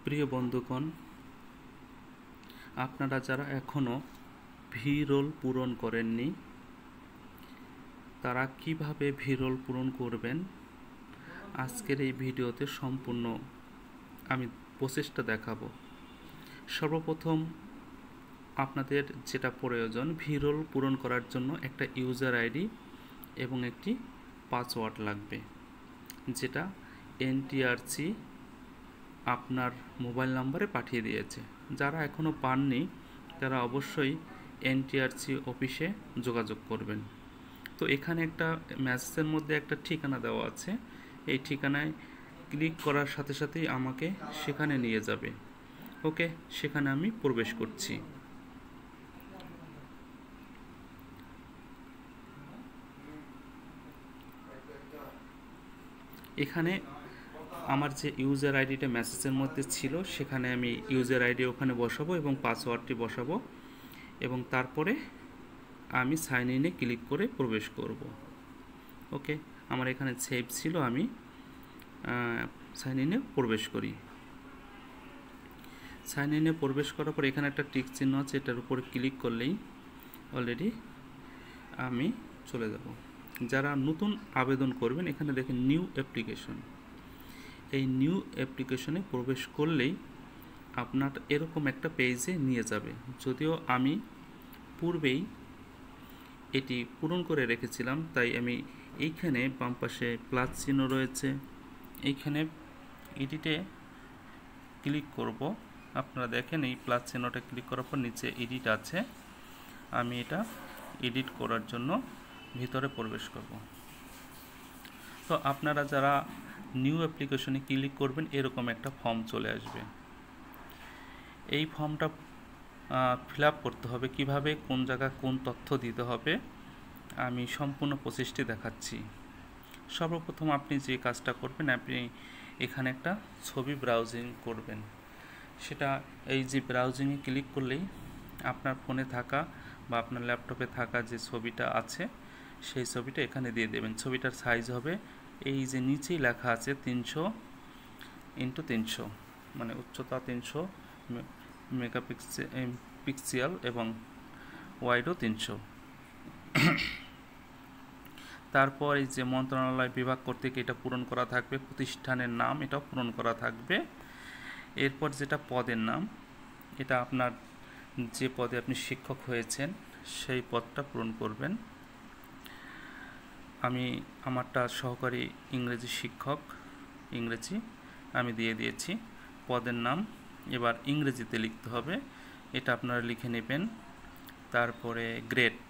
প্রিয় বন্ধুগণ, আপনারা যারা এখনও ভি রোল পূরণ করেননি তারা কিভাবে ভি রোল পূরণ করবেন আজকের এই ভিডিওতে সম্পূর্ণ আমি প্রসেসটা দেখাবো। সর্বপ্রথম আপনাদের যেটা প্রয়োজন, ভি রোল পূরণ করার জন্য একটা ইউজার আইডি এবং একটি পাসওয়ার্ড লাগবে, যেটা এনটিআরসি আপনার মোবাইল নাম্বারে পাঠিয়ে দিয়েছে। যারা এখনও পাননি তারা অবশ্যই এনটিআরসি অফিসে যোগাযোগ করবেন। তো এখানে একটা মেসেজের মধ্যে একটা ঠিকানা দেওয়া আছে, এই ঠিকানায় ক্লিক করার সাথে সাথেই আমাকে সেখানে নিয়ে যাবে। ওকে, সেখানে আমি প্রবেশ করছি। এখানে আমার যে ইউজার আইডিটা মেসেজের মধ্যে ছিল সেখানে আমি ইউজার আইডি ওখানে বসাবো এবং পাসওয়ার্ডটি বসাবো, এবং তারপরে আমি সাইন ইনে ক্লিক করে প্রবেশ করব। ওকে, আমার এখানে সেভ ছিল, আমি সাইন ইনে প্রবেশ করি। সাইন ইনে প্রবেশ করার পর এখানে একটা টিক চিহ্ন আছে, এটার উপরে ক্লিক করলেই অলরেডি আমি চলে যাব। যারা নতুন আবেদন করবেন এখানে দেখেন নিউ অ্যাপ্লিকেশন, এই নিউ অ্যাপ্লিকেশনে প্রবেশ করলেই আপনার এরকম একটা পেজে নিয়ে যাবে। যদিও আমি পূর্বেই এটি পূরণ করে রেখেছিলাম, তাই আমি এইখানে বাম পাশে প্লাস চিহ্ন রয়েছে, এইখানে এডিটে ক্লিক করব। আপনারা দেখেন এই প্লাস চিহ্নটা ক্লিক করার পর নিচে এডিট আছে, আমি এটা এডিট করার জন্য ভিতরে প্রবেশ করব। তো আপনারা যারা নিউ অ্যাপ্লিকেশনে ক্লিক করবেন এরকম একটা ফর্ম চলে আসবে। এই ফর্মটা ফিল আপ করতে হবে, কিভাবে কোন জায়গায় কোন তথ্য দিতে হবে আমি সম্পূর্ণ প্রসেসটি দেখাচ্ছি। সর্বপ্রথম আপনি যে কাজটা করবেন, আপনি এখানে একটা ছবি ব্রাউজিং করবেন। সেটা এই যে ব্রাউজিংয়ে ক্লিক করলেই আপনার ফোনে থাকা বা আপনার ল্যাপটপে থাকা যে ছবিটা আছে সেই ছবিটা এখানে দিয়ে দেবেন। ছবিটার সাইজ হবে এই যে নিচেই লেখা আছে 300x300, মানে উচ্চতা 300 মেগাপিক্সেল এবং ওয়াইডও 300। তারপর এই যে মন্ত্রণালয় বিভাগ কর্তৃক এটা পূরণ করা থাকবে, প্রতিষ্ঠানের নাম এটাও পূরণ করা থাকবে। এরপর যেটা পদের নাম, এটা আপনার যে পদে আপনি শিক্ষক হয়েছেন সেই পদটা পূরণ করবেন। আমি আমারটা সহকারী ইংরেজি শিক্ষক, ইংরেজি আমি দিয়ে দিয়েছি। পদের নাম এবার ইংরেজিতে লিখতে হবে, এটা আপনারা লিখে নেবেন। তারপরে গ্রেড,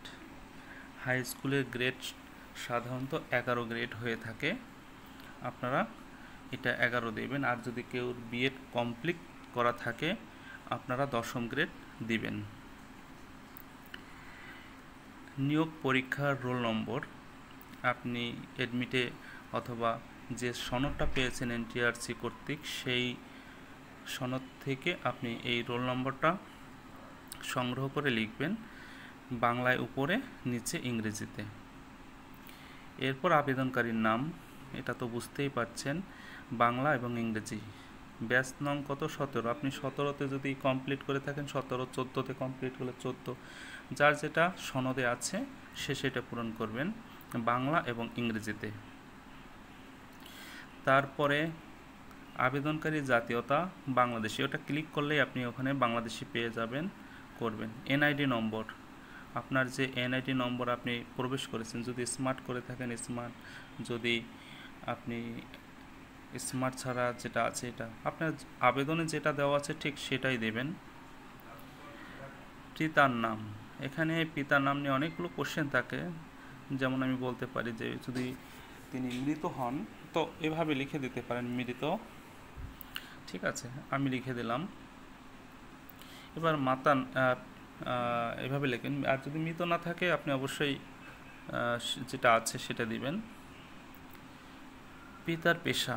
হাই স্কুলের গ্রেড সাধারণত 11 গ্রেড হয়ে থাকে, আপনারা এটা 11 দেবেন। আর যদি কেউ বিএড কমপ্লিট করা থাকে আপনারা 10ম গ্রেড দিবেন। নিয়োগ পরীক্ষার রোল নম্বর, আপনি এডমিটে অথবা যে সনদটা পেয়েছেন এনটিআরসি কর্তৃক সেই সনদ থেকে আপনি এই রোল নম্বরটা সংগ্রহ করে লিখবেন, বাংলায় উপরে, নিচে ইংরেজিতে। এরপর আবেদনকারীর নাম, এটা তো বুঝতেই পারছেন, বাংলা এবং ইংরেজি। ব্যাচ নং কত? 17। আপনি 17তে যদি কমপ্লিট করে থাকেন 17, 14তে কমপ্লিট করলে 14, যার যেটা সনদে আছে সে সেটা পূরণ করবেন বাংলা এবং ইংরেজিতে। তারপরে আবেদনকারী জাতীয়তা বাংলাদেশি, ওটা ক্লিক করলেই আপনি ওখানে বাংলাদেশি পেয়ে যাবেন, করবেন। এনআইডি নম্বর, আপনার যে এনআইডি নম্বর আপনি প্রবেশ করেছেন, যদি স্মার্ট করে থাকেন স্মার্ট, যদি আপনি স্মার্ট ছাড়া যেটা আছে এটা আপনার আবেদনে যেটা দেওয়া আছে ঠিক সেটাই দেবেন। পিতার নাম, এখানে পিতার নাম নিয়ে অনেকগুলো কোশ্চেন থাকে, যেমন আমি বলতে পারি যে যদি তিনি মৃত হন তো এভাবে লিখে দিতে পারেন মৃত, ঠিক আছে, আমি লিখে দিলাম। এবার মাতা এভাবে লেখেন, আর যদি মৃত না থাকে আপনি অবশ্যই যেটা আছে সেটা দিবেন। পিতার পেশা,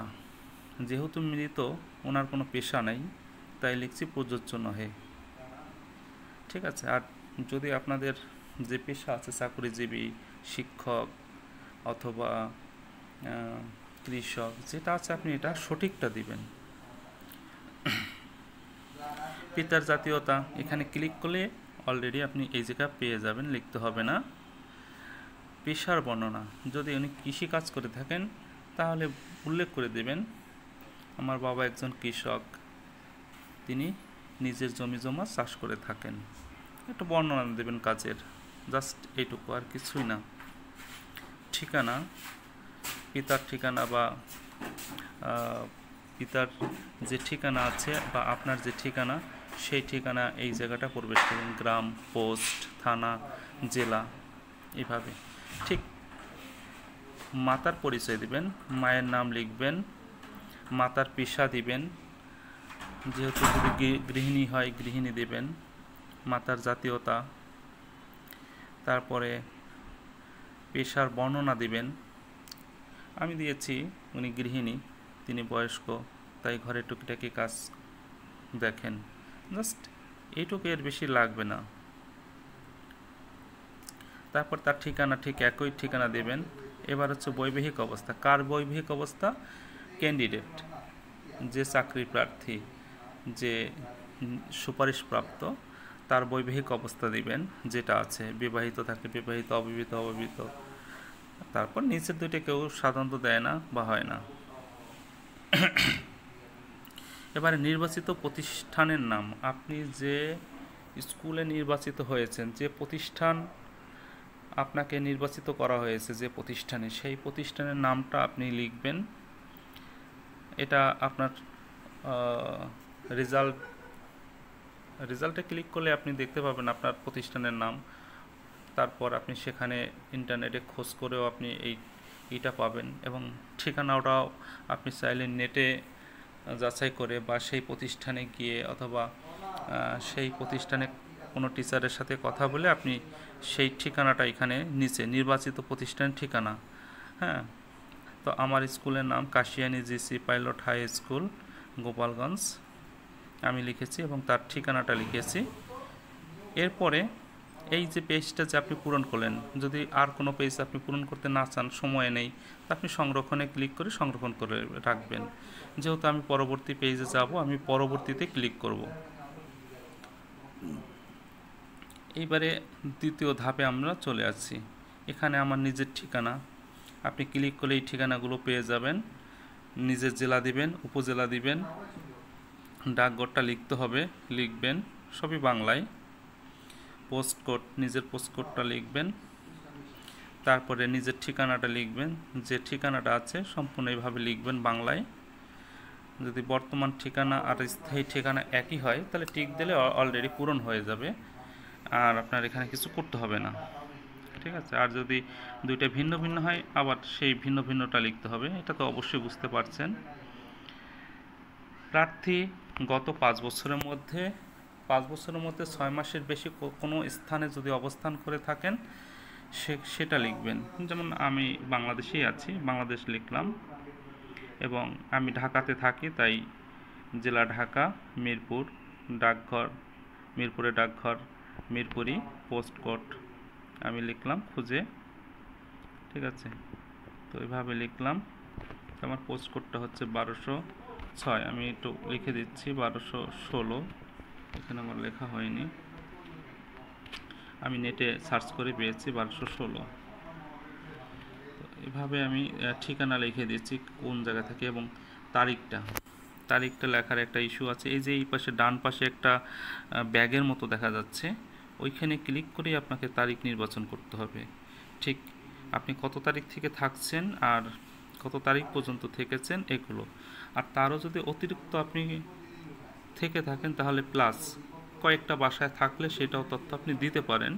যেহেতু মৃত ওনার কোনো পেশা নেই তাই লিখছি প্রযোজ্য নহে, ঠিক আছে। আর যদি আপনাদের যে পেশা আছে চাকরিজীবী, শিক্ষক অথবা কৃষক যেটা আছে আপনি এটা সঠিকটা দিবেন। পিতার জাতীয়তা এখানে ক্লিক করলে অলরেডি আপনি এই জায়গা পেয়ে যাবেন, লিখতে হবে না। পেশার বর্ণনা, যদি উনি কৃষিকাজ করে থাকেন তাহলে উল্লেখ করে দেবেন আমার বাবা একজন কৃষক, তিনি নিজের জমি জমা চাষ করে থাকেন, একটা বর্ণনা দেবেন কাজের, জাস্ট এইটুকু, আর কিছুই না। ঠিকানা, পিতার ঠিকানা বা পিতার যে ঠিকানা আছে বা আপনার যে ঠিকানা, সেই ঠিকানা এই জায়গাটা প্রবেশ করবেন, গ্রাম, পোস্ট, থানা, জেলা, এইভাবে। ঠিক মাতার পরিচয় দিবেন, মায়ের নাম লিখবেন, মাতার পেশা দিবেন, যেহেতু যদি গৃহিণী হয় গৃহিণী দেবেন, মাতার জাতীয়তা, তারপরে পেশার বর্ণনা দিবেন। আমি দিয়েছি উনি গৃহিণী, তিনি বয়স্ক, তাই ঘরে টুকিটাকি কাজ দেখেন, জাস্ট এইটুকু, এর বেশি লাগবে না। তারপর তার ঠিকানা ঠিক একই ঠিকানা দেবেন। এবার হচ্ছে বৈবাহিক অবস্থা। কার বৈবাহিক অবস্থা? ক্যান্ডিডেট, যে চাকরি প্রার্থী, যে সুপারিশপ্রাপ্ত, তার বৈবাহিক অবস্থা দিবেন যেটা আছে, বিবাহিত থাকে বিবাহিত, অবিবাহিত অবিবাহিত। তারপর নিচের দুইটা কেউ সাধারণত দেয় না বা হয় না। এবারে নির্বাচিত প্রতিষ্ঠানের নাম, আপনি যে স্কুলে নির্বাচিত হয়েছেন, যে প্রতিষ্ঠান আপনাকে নির্বাচিত করা হয়েছে, যে প্রতিষ্ঠানে, সেই প্রতিষ্ঠানের নামটা আপনি লিখবেন। এটা আপনার রেজাল্টে ক্লিক করলে আপনি দেখতে পাবেন আপনার প্রতিষ্ঠানের নাম। তারপর আপনি সেখানে ইন্টারনেটে খোঁজ করেও আপনি এইটা পাবেন, এবং ঠিকানাটাও আপনি চাইলে নেটে যাচাই করে বা সেই প্রতিষ্ঠানে গিয়ে অথবা সেই প্রতিষ্ঠানে কোনো টিচারের সাথে কথা বলে আপনি সেই ঠিকানাটা এখানে নিচে, নির্বাচিত প্রতিষ্ঠানের ঠিকানা, হ্যাঁ। তো আমার স্কুলের নাম Kashiani GC pilot high school, Gopalganj আমি লিখেছি এবং তার ঠিকানাটা লিখেছি। এরপরে এই যে পেজটা যে আপনি পূরণ করলেন, যদি আর কোনো পেজ আপনি পূরণ করতে না চান, সময় নেই, তো আপনি সংরক্ষণে ক্লিক করে সংরক্ষণ করে রাখবেন। যেহেতু আমি পরবর্তী পেজে যাব, আমি পরবর্তীতে ক্লিক করব। এইবারে দ্বিতীয় ধাপে আমরা চলে আসছি। এখানে আমার নিজের ঠিকানা, আপনি ক্লিক করলে এই ঠিকানাগুলো পেয়ে যাবেন। নিজের জেলা দিবেন, উপজেলা দিবেন, ডাকঘরটা লিখতে হবে, লিখবেন, সবই বাংলায়। পোস্ট কোড, নিজের পোস্ট কোডটা লিখবেন। তারপরে নিজের ঠিকানাটা লিখবেন, যে ঠিকানাটা আছে সম্পূর্ণ এইভাবে লিখবেন বাংলায়। যদি বর্তমান ঠিকানা আর স্থায়ী ঠিকানা একই হয় তাহলে টিক দিলে অলরেডি পূরণ হয়ে যাবে, আর আপনার এখানে কিছু করতে হবে না, ঠিক আছে। আর যদি দুইটা ভিন্ন ভিন্ন হয় আবার সেই ভিন্ন ভিন্নটা লিখতে হবে, এটা তো অবশ্যই বুঝতে পারছেন। প্রার্থী গত 5 বছরের মধ্যে 6 মাসের বেশি কোনো স্থানে যদি অবস্থান করে থাকেন সেটা লিখবেন। যেমন আমি বাংলাদেশেই আছি, বাংলাদেশ লিখলাম, এবং আমি ঢাকাতে থাকি, তাই জেলা ঢাকা, মিরপুর, ডাকঘর, মিরপুরে ডাকঘর, মিরপুরি, পোস্ট কোড আমি লিখলাম খুঁজে, ঠিক আছে। তো এইভাবে লিখলাম। আমার পোস্ট কোডটা হচ্ছে 1206, আমি একটু লিখে দিচ্ছি 1216, এখানে আমার লেখা হয়নি, আমি নেটে সার্চ করে পেয়েছি 1216। তো এভাবে আমি ঠিকানা লিখে দিচ্ছি কোন জায়গা থেকে, এবং তারিখটা লেখার একটা ইস্যু আছে। এই যে এই পাশে ডান পাশে একটা ব্যাগের মতো দেখা যাচ্ছে, ওইখানে ক্লিক করেই আপনাকে তারিখ নির্বাচন করতে হবে। ঠিক আপনি কত তারিখ থেকে থাকছেন আর কত তারিখ পর্যন্ত থেকেছেন এগুলো। আর তারও যদি অতিরিক্ত আপনি থেকে থাকেন তাহলে প্লাস, কয়েকটা বাসায় থাকলে সেটাও তথ্য আপনি দিতে পারেন,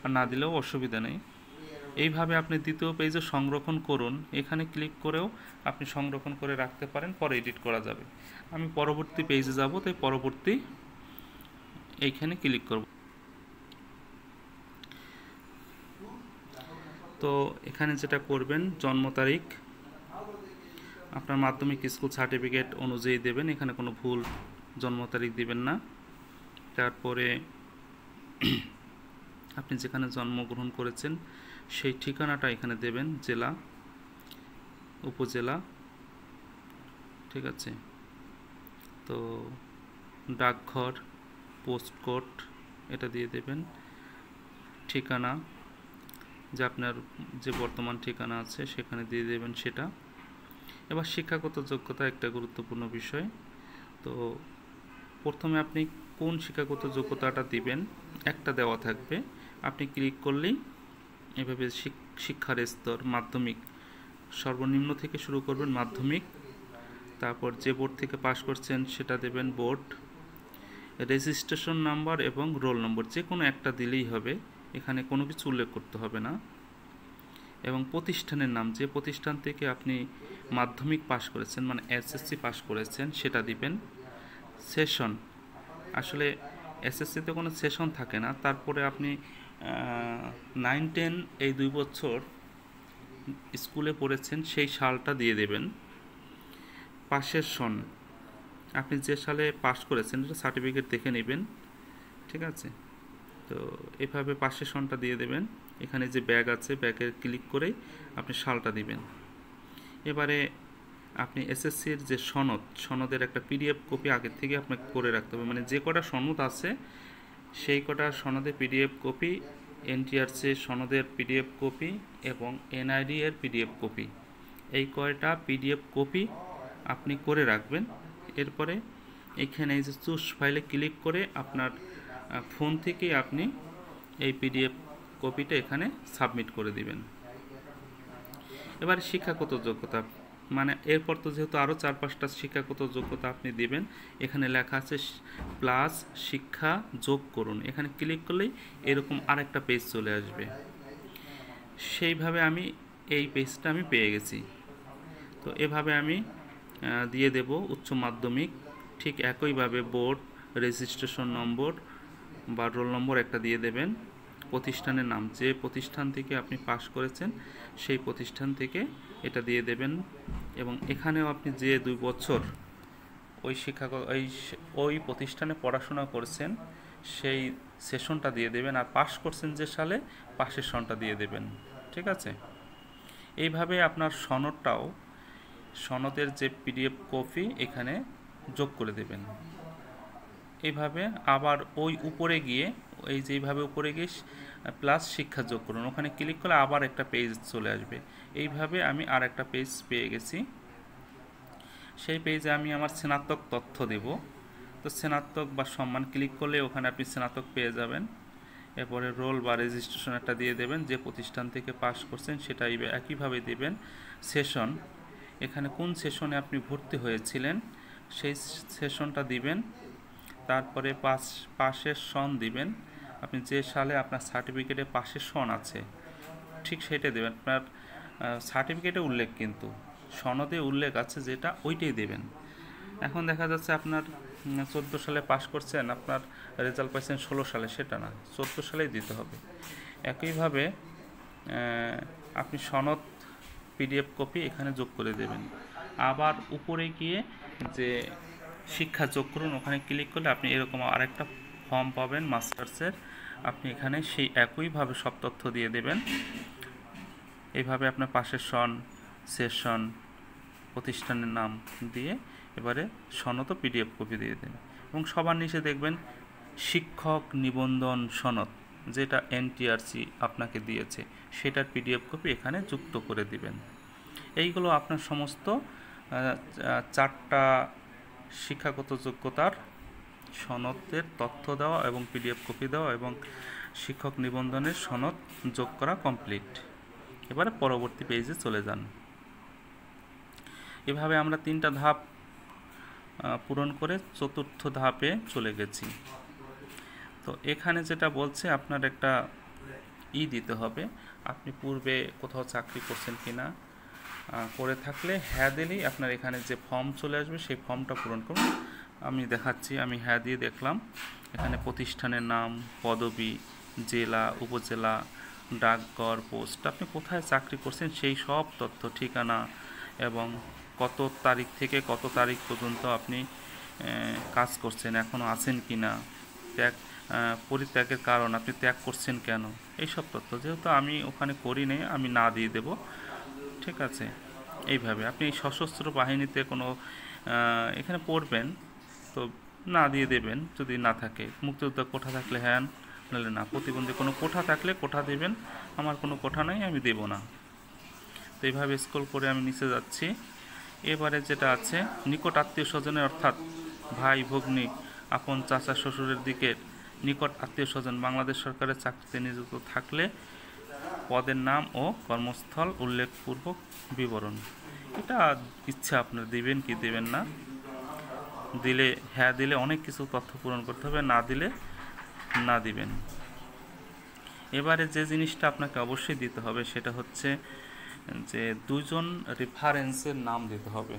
আর না দিলেও অসুবিধা নেই। এইভাবে আপনি দ্বিতীয় পেজে সংরক্ষণ করুন, এখানে ক্লিক করেও আপনি সংরক্ষণ করে রাখতে পারেন, পরে এডিট করা যাবে। আমি পরবর্তী পেজে যাব, তাই পরবর্তী এইখানে ক্লিক করব। তো এখানে যেটা করবেন, জন্ম তারিখ আপনার মাধ্যমিক স্কুল সার্টিফিকেট অনুযায়ী দেবেন, এখানে কোনো ভুল জন্ম তারিখ দিবেন না। তারপরে আপনি যেখানে জন্মগ্রহণ করেছেন সেই ঠিকানাটা এখানে দেবেন, জেলা, উপজেলা, ঠিক আছে। তো ডাকঘর, পোস্ট কোড এটা দিয়ে দেবেন, ঠিকানা যে আপনার যে বর্তমান ঠিকানা আছে সেখানে দিয়ে দেবেন সেটা। এবার শিক্ষাগত যোগ্যতা একটা গুরুত্বপূর্ণ বিষয়। তো প্রথমে আপনি কোন শিক্ষাগত যোগ্যতাটা দিবেন একটা দেওয়া থাকবে, আপনি ক্লিক করলেই এভাবে শিক্ষার স্তর মাধ্যমিক সর্বনিম্ন থেকে শুরু করবেন মাধ্যমিক, তারপর যে বোর্ড থেকে পাশ করছেন সেটা দেবেন বোর্ড, রেজিস্ট্রেশন নাম্বার এবং রোল নম্বর যে কোনো একটা দিলেই হবে, এখানে কোনো কিছু উল্লেখ করতে হবে না, এবং প্রতিষ্ঠানের নাম যে প্রতিষ্ঠান থেকে আপনি মাধ্যমিক পাশ করেছেন মানে এসএসসি পাশ করেছেন সেটা দিবেন। সেশন, আসলে এসএসসিতে কোনো সেশন থাকে না, তারপরে আপনি 9-10 এই 2 বছর স্কুলে পড়েছেন সেই সালটা দিয়ে দেবেন। পাশের সন, আপনি যে সালে পাশ করেছেন এটা সার্টিফিকেট দেখে নেবেন, ঠিক আছে। তো এভাবে পাশের সনটা দিয়ে দেবেন। এখানে যে ব্যাগ আছে ব্যাগে ক্লিক করেই আপনি সালটা দিবেন। এবারে আপনি এসএসসির যে সনদের একটা পিডিএফ কপি আগের থেকে আপনাকে করে রাখতে হবে, মানে যে কটা সনদ আছে সেই কটা সনদের পিডিএফ কপি, এনটিআরসি সনদের পিডিএফ কপি এবং এনআইডি এর পিডিএফ কপি, এই কয়টা পিডিএফ কপি আপনি করে রাখবেন। এরপরে এখানে এই যে চুজ ফাইলে ক্লিক করে আপনার ফোন থেকেই আপনি এই পিডিএফ কপিটা এখানে সাবমিট করে দিবেন। এবার শিক্ষাগত যোগ্যতা, মানে এরপর তো যেহেতু আরও 4-5টা শিক্ষাগত যোগ্যতা আপনি দিবেন, এখানে লেখা আছে প্লাস শিক্ষা যোগ করুন, এখানে ক্লিক করলেই এরকম আরেকটা পেজ চলে আসবে। সেইভাবে আমি এই পেজটা আমি পেয়ে গেছি। তো এভাবে আমি দিয়ে দেব উচ্চ মাধ্যমিক, ঠিক একইভাবে বোর্ড, রেজিস্ট্রেশন নম্বর বা রোল নম্বর একটা দিয়ে দেবেন, প্রতিষ্ঠানের নাম যে প্রতিষ্ঠান থেকে আপনি পাশ করেছেন সেই প্রতিষ্ঠান থেকে এটা দিয়ে দেবেন, এবং এখানেও আপনি যে 2 বছর ওই প্রতিষ্ঠানে পড়াশোনা করেছেন সেই সেশনটা দিয়ে দেবেন, আর পাশ করছেন যে সালে পাশের সনটা দিয়ে দেবেন, ঠিক আছে। এইভাবে আপনার সনদের যে পিডিএফ কপি এখানে যোগ করে দেবেন। এইভাবে আবার ওই উপরে গিয়ে যেইভাবে উপরে গিয়ে প্লাস শিক্ষা যোগ করুন, ওখানে ক্লিক করলে আবার একটা পেজ চলে আসবে। এইভাবে আমি আর একটা পেজ পেয়ে গেছি। সেই পেজে আমি আমার স্নাতক তথ্য দেব। তো স্নাতক বা সম্মান ক্লিক করলে ওখানে আপনি স্নাতক পেয়ে যাবেন। এরপরে রোল বা রেজিস্ট্রেশন একটা দিয়ে দেবেন, যে প্রতিষ্ঠান থেকে পাশ করছেন সেটাই একইভাবে দেবেন। সেশন, এখানে কোন সেশনে আপনি ভর্তি হয়েছিলেন সেই সেশনটা দিবেন। তারপরে পাশের সন দিবেন, আপনি যে সালে আপনার সার্টিফিকেটে পাশের সন আছে ঠিক সেটা দেবেন। আপনার সার্টিফিকেটে উল্লেখ কিন্তু সনদে উল্লেখ আছে যেটা ওইটাই দেবেন। এখন দেখা যাচ্ছে আপনার 14 সালে পাশ করছেন, আপনার রেজাল্ট পাইছেন 16 সালে, সেটা না, 14 সালেই দিতে হবে। একইভাবে আপনি সনদ পিডিএফ কপি এখানে যোগ করে দেবেন। আবার উপরে গিয়ে যে শিক্ষা যোগ করুন ওখানে ক্লিক করলে আপনি এরকম আরেকটা ফর্ম পাবেন মাস্টার্সের, আপনি এখানে সেই একইভাবে সব তথ্য দিয়ে দেবেন। এইভাবে আপনার পাশের সন, সেশন, প্রতিষ্ঠানের নাম দিয়ে এবারে সনদ ও পিডিএফ কপি দিয়ে দেন, এবং সবার নিচে দেখবেন শিক্ষক নিবন্ধন সনদ যেটা এনটিআরসি আপনাকে দিয়েছে সেটার পিডিএফ কপি এখানে যুক্ত করে দিবেন। এইগুলো আপনার সমস্ত 4টা শিক্ষাগত যোগ্যতার সনদের তথ্য দেওয়া এবং পিডিএফ কপি দেওয়া এবং শিক্ষক নিবন্ধনের সনদ যোগ করা কমপ্লিট। এবারে পরবর্তী পেজে চলে যান। এভাবে আমরা 3টা ধাপ পূরণ করে 4র্থ ধাপে চলে গেছি। তো এখানে যেটা বলছে আপনার একটা দিতে হবে, আপনি পূর্বে কোথাও চাকরি করছেন কিনা, করে থাকলে হ্যাঁ দিলেই আপনার এখানে যে ফর্ম চলে আসবে সেই ফর্মটা পূরণ করুন। আমি দেখাচ্ছি, আমি হ্যাঁ দিয়ে দেখলাম। এখানে প্রতিষ্ঠানের নাম, পদবি, জেলা, উপজেলা, ডাকঘর, পোস্ট, আপনি কোথায় চাকরি করছেন সেই সব তথ্য, ঠিকানা এবং কত তারিখ থেকে কত তারিখ পর্যন্ত আপনি কাজ করছেন, এখনও আছেন কি না, পরিত্যাগের কারণ, আপনি ত্যাগ করছেন কেন, এইসব তথ্য। যেহেতু আমি ওখানে করি নেই আমি না দিয়ে দেব, ঠিক আছে। এইভাবে আপনি সশস্ত্র বাহিনীতে কোনো এখানে পড়বেন, তো না দিয়ে দেবেন যদি না থাকে। মুক্তিযোদ্ধা কোঠা থাকলে হ্যাঁ, নাহলে না। প্রতিবন্ধী কোনো কোঠা থাকলে কোঠা দেবেন, আমার কোনো কোঠা নাই, আমি দেব না। তো এইভাবে স্ক্রল করে আমি নিচে যাচ্ছি। এবারে যেটা আছে নিকট আত্মীয় স্বজনের, অর্থাৎ ভাই ভগ্নী, আপন চাচা শ্বশুরের দিকের নিকট আত্মীয় স্বজন বাংলাদেশ সরকারের চাকরিতে নিযুক্ত থাকলে পদের নাম ও কর্মস্থল উল্লেখপূর্বক বিবরণ। এটা ইচ্ছা আপনার দিবেন কি দেবেন না। দিলে হ্যাঁ দিলে অনেক কিছু তথ্য পূরণ করতে হবে, না দিলে না দিবেন। এবারে যে জিনিসটা আপনাকে অবশ্যই দিতে হবে সেটা হচ্ছে যে দুজন রেফারেন্সের নাম দিতে হবে,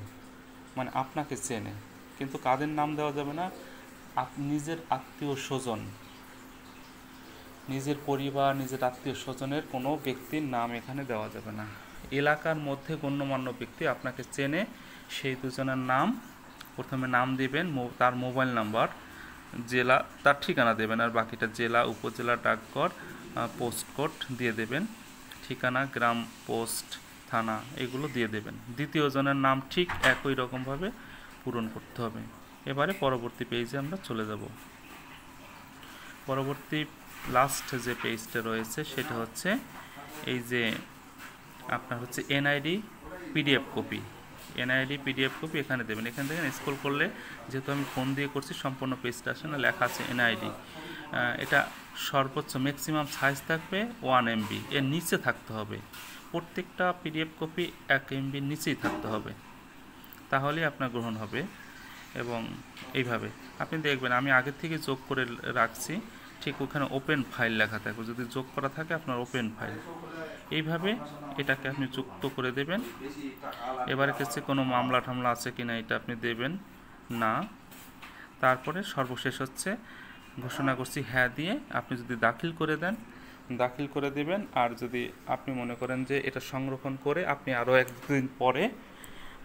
মানে আপনাকে চেনে, কিন্তু কাদের নাম দেওয়া যাবে না, নিজের আত্মীয় স্বজন, নিজের পরিবার, নিজের আত্মীয় স্বজনের কোনো ব্যক্তির নাম এখানে দেওয়া যাবে না। এলাকার মধ্যে গণ্যমান্য ব্যক্তি আপনাকে চেনে, সেই দুজনের নাম প্রথমে নাম দিবেন, তার মোবাইল নাম্বার, জেলা, তার ঠিকানা দেবেন, আর বাকিটা জেলা, উপজেলা, ডাকঘর, পোস্ট কোড দিয়ে দেবেন, ঠিকানা, গ্রাম, পোস্ট, থানা এগুলো দিয়ে দেবেন। দ্বিতীয় জনের নাম ঠিক একই রকমভাবে পূরণ করতে হবে। এবারে পরবর্তী পেজে আমরা চলে যাব। পরবর্তী লাস্ট যে পেজটা রয়েছে সেটা হচ্ছে এই যে আপনার হচ্ছে NID PDF copy. NID PDF copy এখানে দেবেন। এখান থেকে স্ক্রল করলে, যেহেতু আমি ফোন দিয়ে করছি, সম্পূর্ণ পেজটা আসে না, লেখা আছে এনআইডি। এটা সর্বোচ্চ ম্যাক্সিমাম সাইজ থাকবে 1 MB, এর নিচে থাকতে হবে। প্রত্যেকটা পিডিএফ কপি 1 MBর নিচেই থাকতে হবে, তাহলেই আপনার গ্রহণ হবে। এবং এইভাবে আপনি দেখবেন আমি আগের থেকে যোগ করে রাখছি, ঠিক ওখানে ওপেন ফাইল লেখা থাকবে, যদি যোগ করা থাকে আপনার ওপেন ফাইল, এইভাবে এটাকে আপনি যুক্ত করে দেবেন। এবারে কাছে কোনো মামলা টামলা আছে কিনা এটা আপনি দেবেন না। তারপরে সর্বশেষ হচ্ছে ঘোষণা করছি হ্যাঁ দিয়ে আপনি যদি দাখিল করে দেন, দাখিল করে দেবেন। আর যদি আপনি মনে করেন যে এটা সংরক্ষণ করে আপনি আরও একদিন পরে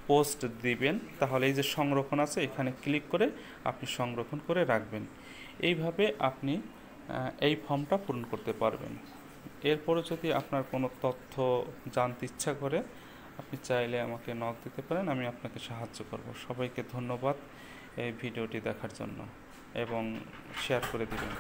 পোস্ট দিবেন, তাহলে এই যে সংরক্ষণ আছে এখানে ক্লিক করে আপনি সংরক্ষণ করে রাখবেন। এইভাবে আপনি এই ফর্মটা পূরণ করতে পারবেন। এরপরে যদি আপনার কোনো তথ্য জানতে ইচ্ছা করে আপনি চাইলে আমাকে নক দিতে পারেন, আমি আপনাকে সাহায্য করব। সবাইকে ধন্যবাদ এই ভিডিওটি দেখার জন্য এবং শেয়ার করে দিবেন।